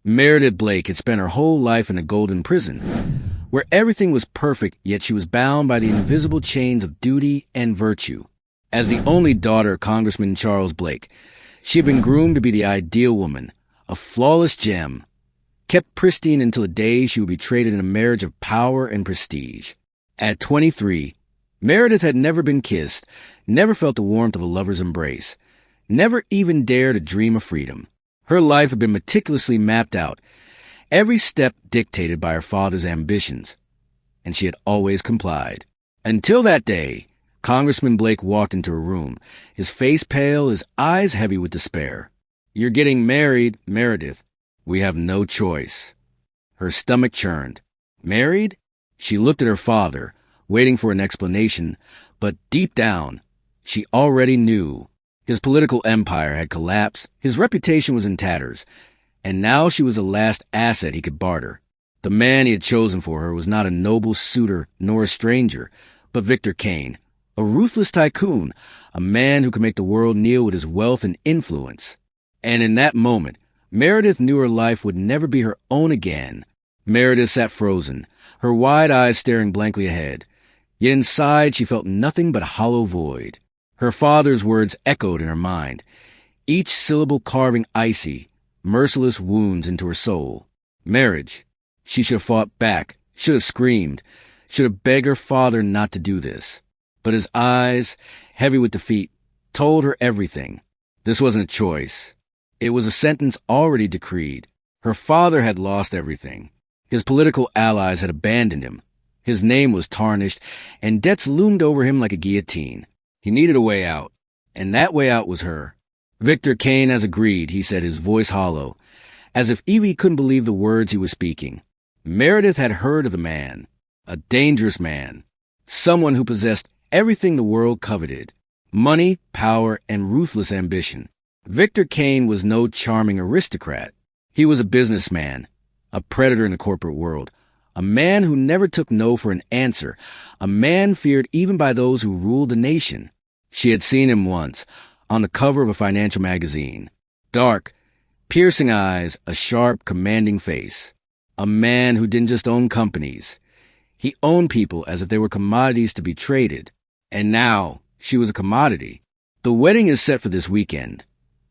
Meredith Blake had spent her whole life in a golden prison, where everything was perfect, yet she was bound by the invisible chains of duty and virtue. As the only daughter of Congressman Charles Blake, she had been groomed to be the ideal woman, a flawless gem, kept pristine until the day she would be traded in a marriage of power and prestige. At 23, Meredith had never been kissed, never felt the warmth of a lover's embrace, never even dared to dream of freedom. Her life had been meticulously mapped out, every step dictated by her father's ambitions, and she had always complied. Until that day, Congressman Blake walked into her room, his face pale, his eyes heavy with despair. "You're getting married, Meredith. We have no choice." Her stomach churned. Married? She looked at her father, waiting for an explanation, but deep down, she already knew. His political empire had collapsed, his reputation was in tatters, and now she was the last asset he could barter. The man he had chosen for her was not a noble suitor nor a stranger, but Victor Kane, a ruthless tycoon, a man who could make the world kneel with his wealth and influence. And in that moment, Meredith knew her life would never be her own again. Meredith sat frozen, her wide eyes staring blankly ahead. Yet inside she felt nothing but a hollow void. Her father's words echoed in her mind, each syllable carving icy, merciless wounds into her soul. Marriage. She should have fought back, should have screamed, should have begged her father not to do this. But his eyes, heavy with defeat, told her everything. This wasn't a choice. It was a sentence already decreed. Her father had lost everything. His political allies had abandoned him. His name was tarnished, and debts loomed over him like a guillotine. He needed a way out, and that way out was her. "Victor Kane has agreed," he said, his voice hollow, as if Evie couldn't believe the words he was speaking. Meredith had heard of the man, a dangerous man, someone who possessed everything the world coveted: money, power, and ruthless ambition. Victor Kane was no charming aristocrat. He was a businessman, a predator in the corporate world, a man who never took no for an answer, a man feared even by those who ruled the nation. She had seen him once, on the cover of a financial magazine. Dark, piercing eyes, a sharp, commanding face. A man who didn't just own companies. He owned people as if they were commodities to be traded. And now, she was a commodity. "The wedding is set for this weekend,"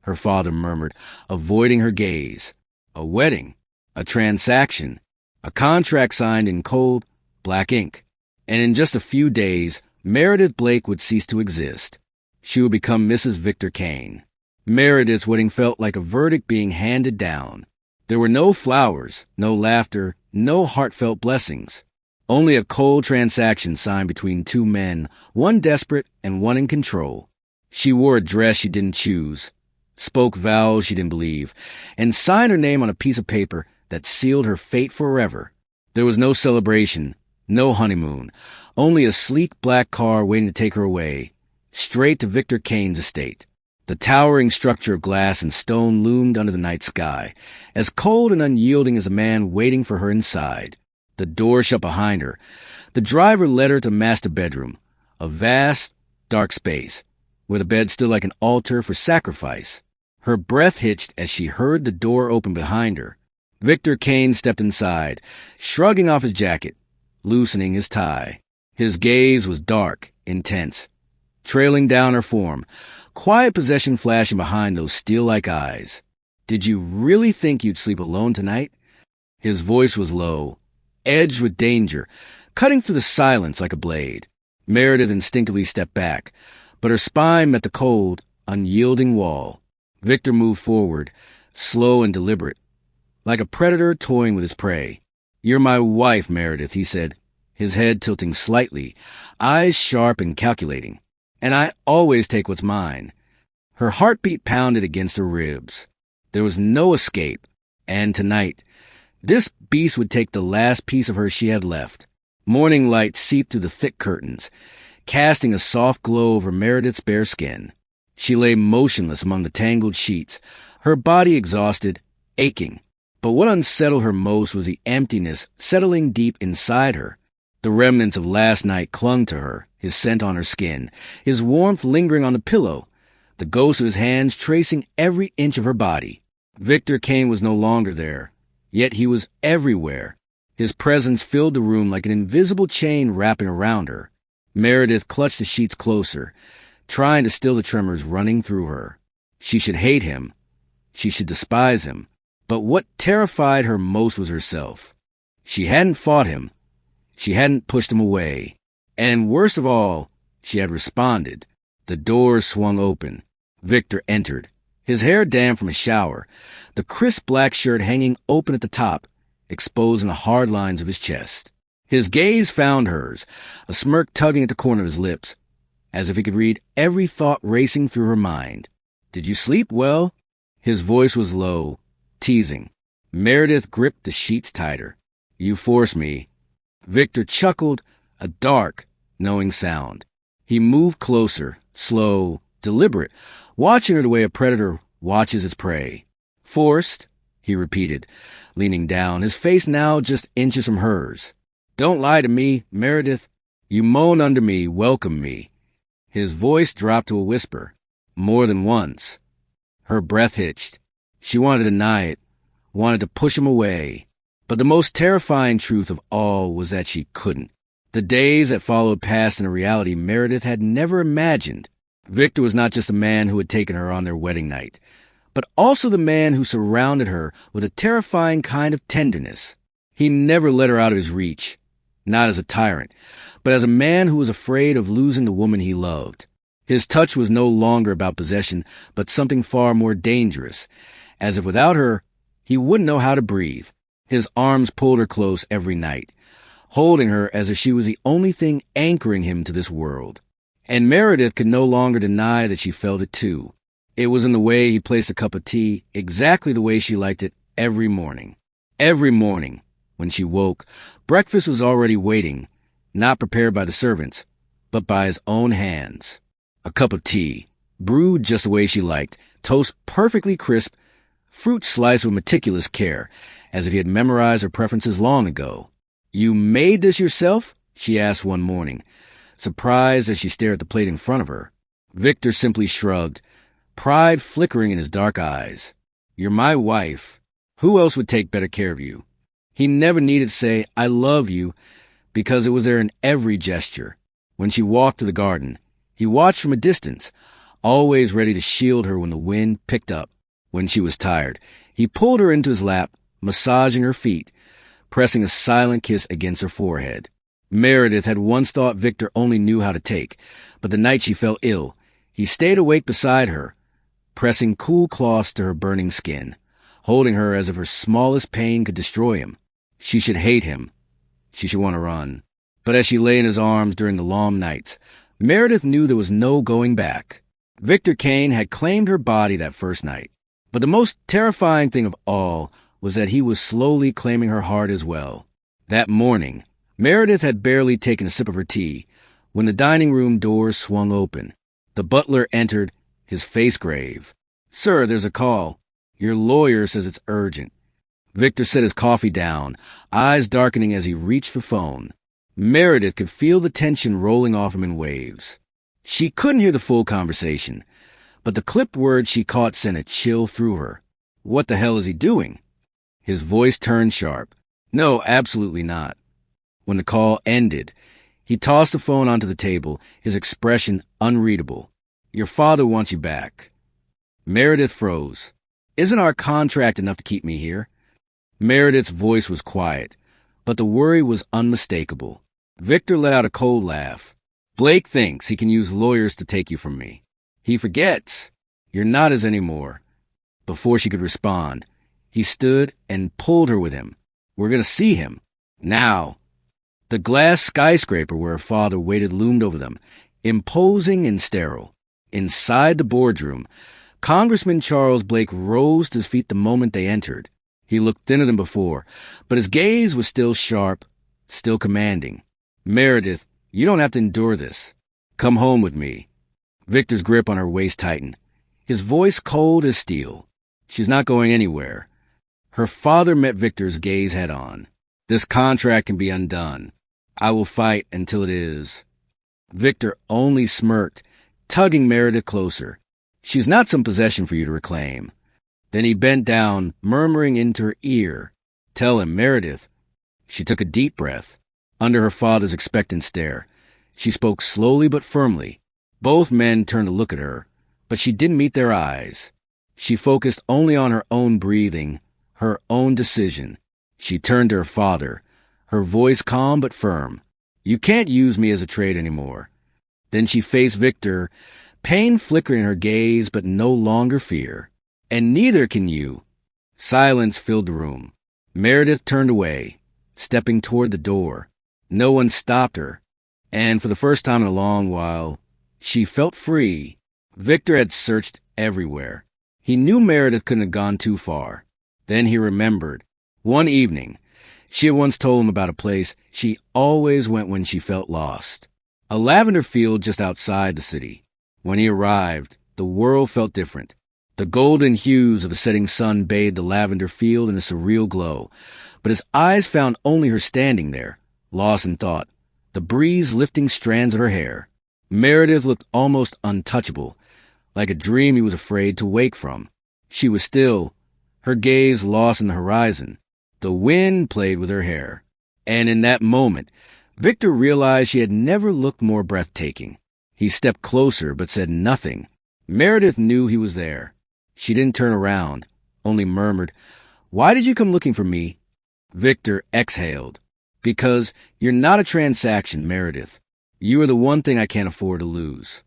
her father murmured, avoiding her gaze. A wedding, a transaction, a contract signed in cold, black ink. And in just a few days, Meredith Blake would cease to exist. She would become Mrs. Victor Kane. Meredith's wedding felt like a verdict being handed down. There were no flowers, no laughter, no heartfelt blessings. Only a cold transaction signed between two men, one desperate and one in control. She wore a dress she didn't choose, spoke vows she didn't believe, and signed her name on a piece of paper that sealed her fate forever. There was no celebration, no honeymoon, only a sleek black car waiting to take her away, straight to Victor Kane's estate. The towering structure of glass and stone loomed under the night sky, as cold and unyielding as a man waiting for her inside. The door shut behind her. The driver led her to master bedroom, a vast, dark space, where the bed stood like an altar for sacrifice. Her breath hitched as she heard the door open behind her. Victor Kane stepped inside, shrugging off his jacket, loosening his tie. His gaze was dark, intense, trailing down her form, quiet possession flashing behind those steel-like eyes. "Did you really think you'd sleep alone tonight?" His voice was low, edged with danger, cutting through the silence like a blade. Meredith instinctively stepped back, but her spine met the cold, unyielding wall. Victor moved forward, slow and deliberate, like a predator toying with his prey. "You're my wife, Meredith," he said, his head tilting slightly, eyes sharp and calculating. "And I always take what's mine." Her heartbeat pounded against her ribs. There was no escape, and tonight, this beast would take the last piece of her she had left. Morning light seeped through the thick curtains, casting a soft glow over Meredith's bare skin. She lay motionless among the tangled sheets, her body exhausted, aching. But what unsettled her most was the emptiness settling deep inside her. The remnants of last night clung to her, his scent on her skin, his warmth lingering on the pillow, the ghost of his hands tracing every inch of her body. Victor Kane was no longer there, Yet he was everywhere. His presence filled the room like an invisible chain wrapping around her. Meredith clutched the sheets closer, trying to still the tremors running through her. She should hate him. She should despise him. But what terrified her most was herself. She hadn't fought him. She hadn't pushed him away. And worst of all, she had responded. The doors swung open. Victor entered, his hair damp from a shower, the crisp black shirt hanging open at the top, exposing the hard lines of his chest. His gaze found hers, a smirk tugging at the corner of his lips, as if he could read every thought racing through her mind. "Did you sleep well?" His voice was low, teasing. Meredith gripped the sheets tighter. "You forced me." Victor chuckled, a dark, knowing sound. He moved closer, slow, deliberate, watching her the way a predator watches its prey. "Forced," he repeated, leaning down, his face now just inches from hers. "Don't lie to me, Meredith. You moan under me, welcome me." His voice dropped to a whisper, more than once. Her breath hitched. She wanted to deny it, wanted to push him away. But the most terrifying truth of all was that she couldn't. The days that followed passed in a reality Meredith had never imagined. Victor was not just a man who had taken her on their wedding night, but also the man who surrounded her with a terrifying kind of tenderness. He never let her out of his reach, not as a tyrant, but as a man who was afraid of losing the woman he loved. His touch was no longer about possession, but something far more dangerous, as if without her, he wouldn't know how to breathe. His arms pulled her close every night, holding her as if she was the only thing anchoring him to this world. And Meredith could no longer deny that she felt it too. It was in the way he placed a cup of tea, exactly the way she liked it every morning. Every morning, when she woke, breakfast was already waiting, not prepared by the servants, but by his own hands. A cup of tea, brewed just the way she liked, toast perfectly crisp, fruit sliced with meticulous care, as if he had memorized her preferences long ago. "You made this yourself?" she asked one morning, surprised as she stared at the plate in front of her. Victor simply shrugged, pride flickering in his dark eyes. "You're my wife. Who else would take better care of you?" He never needed to say, "I love you," because it was there in every gesture. When she walked to the garden, he watched from a distance, always ready to shield her when the wind picked up. When she was tired, he pulled her into his lap, massaging her feet, pressing a silent kiss against her forehead. Meredith had once thought Victor only knew how to take, but the night she fell ill, he stayed awake beside her, pressing cool cloths to her burning skin, holding her as if her smallest pain could destroy him. She should hate him. She should want to run. But as she lay in his arms during the long nights, Meredith knew there was no going back. Victor Kane had claimed her body that first night. But the most terrifying thing of all was that he was slowly claiming her heart as well. That morning, Meredith had barely taken a sip of her tea when the dining room doors swung open. The butler entered, his face grave. "Sir, there's a call. Your lawyer says it's urgent." Victor set his coffee down, eyes darkening as he reached for phone. Meredith could feel the tension rolling off him in waves. She couldn't hear the full conversation, but the clipped words she caught sent a chill through her. "What the hell is he doing?" His voice turned sharp. "No, absolutely not." When the call ended, he tossed the phone onto the table, his expression unreadable. "Your father wants you back." Meredith froze. "Isn't our contract enough to keep me here?" Meredith's voice was quiet, but the worry was unmistakable. Victor let out a cold laugh. "Blake thinks he can use lawyers to take you from me. He forgets. You're not his anymore." Before she could respond, he stood and pulled her with him. "We're going to see him. Now." The glass skyscraper where her father waited loomed over them, imposing and sterile. Inside the boardroom, Congressman Charles Blake rose to his feet the moment they entered. He looked thinner than before, but his gaze was still sharp, still commanding. "Meredith, you don't have to endure this. Come home with me." Victor's grip on her waist tightened, his voice cold as steel. "She's not going anywhere." Her father met Victor's gaze head on. "This contract can be undone. I will fight until it is." Victor only smirked, tugging Meredith closer. "She's not some possession for you to reclaim." Then he bent down, murmuring into her ear, Tell him, Meredith. She took a deep breath. Under her father's expectant stare, she spoke slowly but firmly. Both men turned to look at her, but she didn't meet their eyes. She focused only on her own breathing, her own decision. She turned to her father, her voice calm but firm. You can't use me as a trade anymore. Then she faced Victor, pain flickering in her gaze but no longer fear. And neither can you. Silence filled the room. Meredith turned away, stepping toward the door. No one stopped her, and for the first time in a long while, she felt free. Victor had searched everywhere. He knew Meredith couldn't have gone too far. Then he remembered. One evening, she had once told him about a place she always went when she felt lost. A lavender field just outside the city. When he arrived, the world felt different. The golden hues of the setting sun bathed the lavender field in a surreal glow, but his eyes found only her standing there, lost in thought, the breeze lifting strands of her hair. Meredith looked almost untouchable, like a dream he was afraid to wake from. She was still, her gaze lost in the horizon. The wind played with her hair. And in that moment, Victor realized she had never looked more breathtaking. He stepped closer but said nothing. Meredith knew he was there. She didn't turn around, only murmured, "Why did you come looking for me?" Victor exhaled. "Because you're not a transaction, Meredith. You are the one thing I can't afford to lose."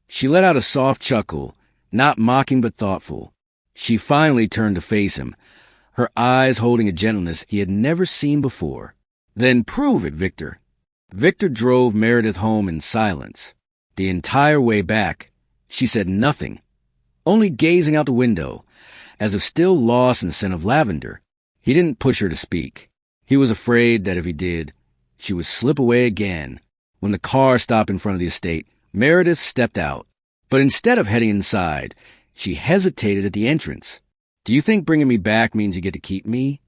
She let out a soft chuckle, not mocking but thoughtful. She finally turned to face him, her eyes holding a gentleness he had never seen before. "Then prove it, Victor." Victor drove Meredith home in silence. The entire way back, she said nothing, only gazing out the window, as if still lost in the scent of lavender. He didn't push her to speak. He was afraid that if he did, she would slip away again. When the car stopped in front of the estate, Meredith stepped out. But instead of heading inside, she hesitated at the entrance. "Do you think bringing me back means you get to keep me?"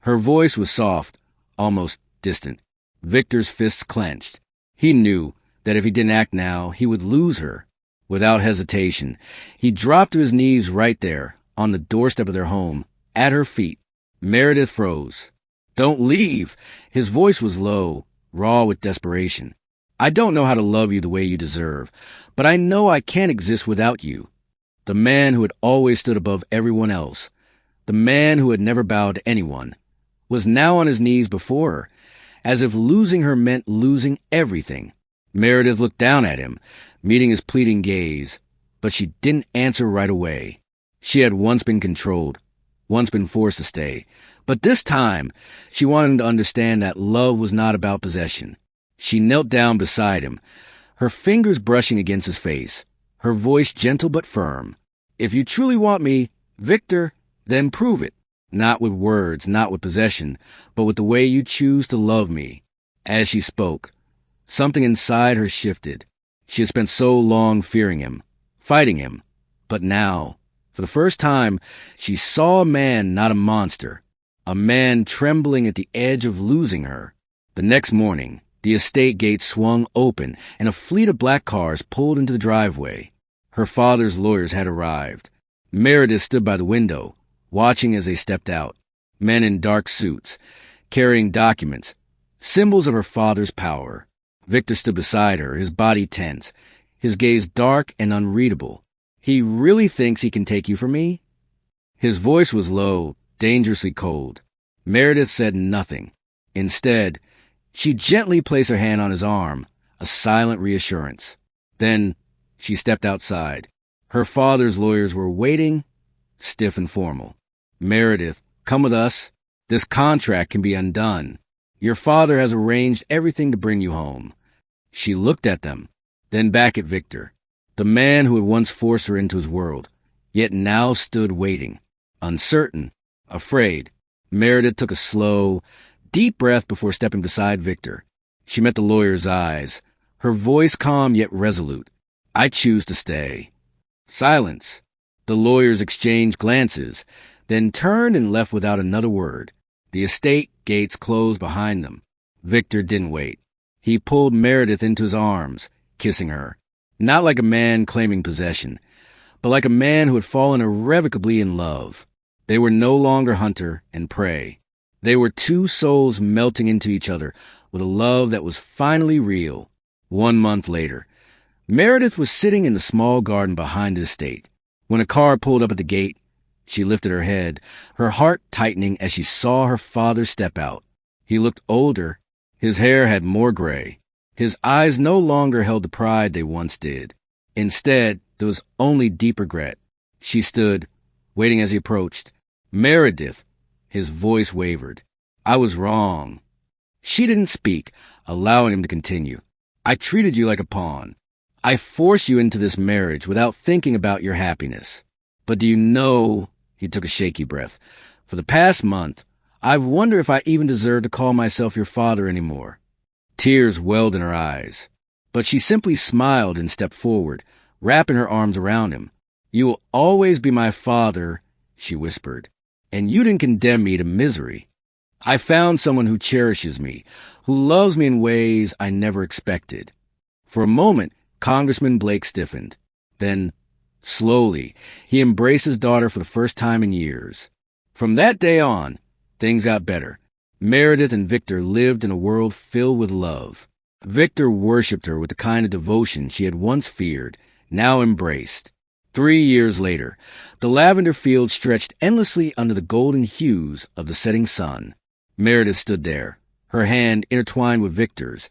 Her voice was soft, almost distant. Victor's fists clenched. He knew that if he didn't act now, he would lose her. Without hesitation, he dropped to his knees right there, on the doorstep of their home, at her feet. Meredith froze. "Don't leave!" His voice was low, raw with desperation. "I don't know how to love you the way you deserve, but I know I can't exist without you." The man who had always stood above everyone else, the man who had never bowed to anyone, was now on his knees before her, as if losing her meant losing everything. Meredith looked down at him, meeting his pleading gaze, but she didn't answer right away. She had once been controlled, once been forced to stay, but this time she wanted him to understand that love was not about possession. She knelt down beside him, her fingers brushing against his face, her voice gentle but firm. "If you truly want me, Victor, then prove it. Not with words, not with possession, but with the way you choose to love me." As she spoke, something inside her shifted. She had spent so long fearing him, fighting him, but now, for the first time, she saw a man, not a monster, a man trembling at the edge of losing her. The next morning, the estate gate swung open and a fleet of black cars pulled into the driveway. Her father's lawyers had arrived. Meredith stood by the window, watching as they stepped out. Men in dark suits, carrying documents, symbols of her father's power. Victor stood beside her, his body tense, his gaze dark and unreadable. "He really thinks he can take you from me?" His voice was low, dangerously cold. Meredith said nothing. Instead, she gently placed her hand on his arm, a silent reassurance. Then she stepped outside. Her father's lawyers were waiting, stiff and formal. "Meredith, come with us. This contract can be undone. Your father has arranged everything to bring you home." She looked at them, then back at Victor, the man who had once forced her into his world, yet now stood waiting, uncertain, afraid. Meredith took a slow, deep breath before stepping beside Victor. She met the lawyer's eyes, her voice calm yet resolute. "I choose to stay." Silence. The lawyers exchanged glances, then turned and left without another word. The estate gates closed behind them. Victor didn't wait. He pulled Meredith into his arms, kissing her, not like a man claiming possession, but like a man who had fallen irrevocably in love. They were no longer hunter and prey. They were two souls melting into each other with a love that was finally real. 1 month later, Meredith was sitting in the small garden behind the estate. When a car pulled up at the gate, she lifted her head, her heart tightening as she saw her father step out. He looked older. His hair had more gray. His eyes no longer held the pride they once did. Instead, there was only deep regret. She stood, waiting as he approached. "Meredith," his voice wavered. "I was wrong." She didn't speak, allowing him to continue. "I treated you like a pawn. I forced you into this marriage without thinking about your happiness. But do you know," he took a shaky breath, "for the past month, I've wondered if I even deserve to call myself your father anymore." Tears welled in her eyes, but she simply smiled and stepped forward, wrapping her arms around him. "You will always be my father," she whispered, "and you didn't condemn me to misery. I found someone who cherishes me, who loves me in ways I never expected." For a moment, Congressman Blake stiffened. Then, slowly, he embraced his daughter for the first time in years. From that day on, things got better. Meredith and Victor lived in a world filled with love. Victor worshipped her with the kind of devotion she had once feared, now embraced. 3 years later, the lavender field stretched endlessly under the golden hues of the setting sun. Meredith stood there, her hand intertwined with Victor's,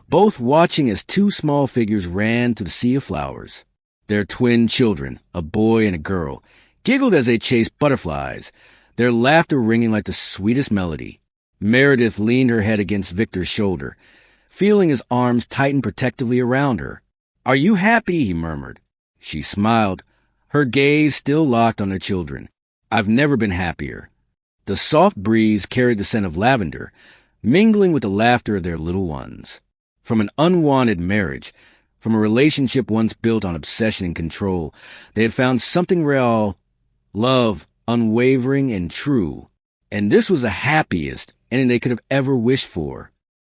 both watching as two small figures ran through the sea of flowers. Their twin children, a boy and a girl, giggled as they chased butterflies, their laughter ringing like the sweetest melody. Meredith leaned her head against Victor's shoulder, feeling his arms tighten protectively around her. "Are you happy?" he murmured. She smiled, her gaze still locked on their children. "I've never been happier." The soft breeze carried the scent of lavender, mingling with the laughter of their little ones. From an unwanted marriage, from a relationship once built on obsession and control, they had found something real, love, unwavering and true. And this was the happiest ending they could have ever wished for.